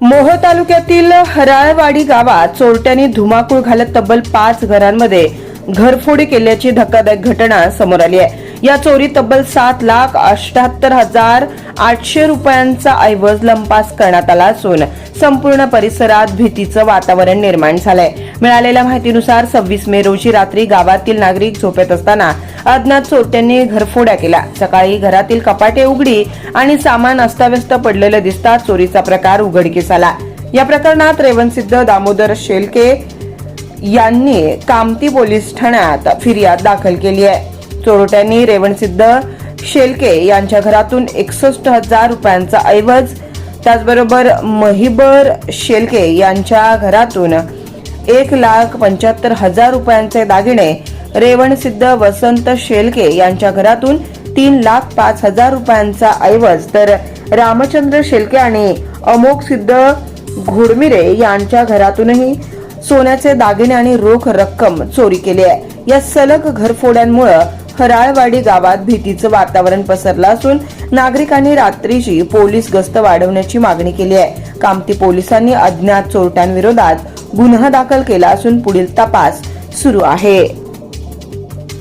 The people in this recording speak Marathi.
मोहोळ तालुक्यातील हराळवाडी गावात चोरट्यांनी धुमाकूळ घालत तब्बल 5 घरांमध्ये घरफोडी केल्याची धक्कादायक घटना समोर आली आहे। या चोरीत तब्बल 7,78,800 रुपयांचा ऐवज लंपास करण्यात आला असून संपूर्ण परिसरात भीतीचं वातावरण निर्माण झालंय। मिळालेल्या माहितीनुसार 26 मे रोजी रात्री गावातील नागरिक झोपेत असताना अज्ञात चोरट्यांनी घरफोड्या केल्या। सकाळी घरातील कपाटे उघडी आणि सामान अस्ताव्यस्त पडलेलं दिसता चोरीचा प्रकार उघडकीस आला। या प्रकरणात रेवणसिद्ध दामोदर शेलके यांनी कामती पोलीस ठाण्यात फिर्याद दाखल केली आहे। चोरट्यांनी रेवणसिद्ध शेलके यांच्या घरातून 61,000 रुपयांचा ऐवज, त्याचबरोबर महिबर शेलके यांच्या घरातून 1,75,000 रुपयांचे दागिने, रेवणसिद्ध वसंत शेलके यांच्या घरातून 3,05,000 रुपयांचा ऐवज, तर रामचंद्र शेलके आणि अमोक सिद्ध घोडमिरे यांच्या घरातूनही सोन्याचे दागिने आणि रोख रक्कम चोरी केली आहे। या सलग घरफोड्यांमुळे हराळवाडी गावात भीतीचं वातावरण पसरलं असून नागरिकांनी रात्रीची पोलीस गस्त वाढवण्याची मागणी केली आहे। कामती पोलिसांनी अज्ञात चोरट्यांविरोधात गुन्हा दाखल केला असून पुढील तपास सुरू आहे।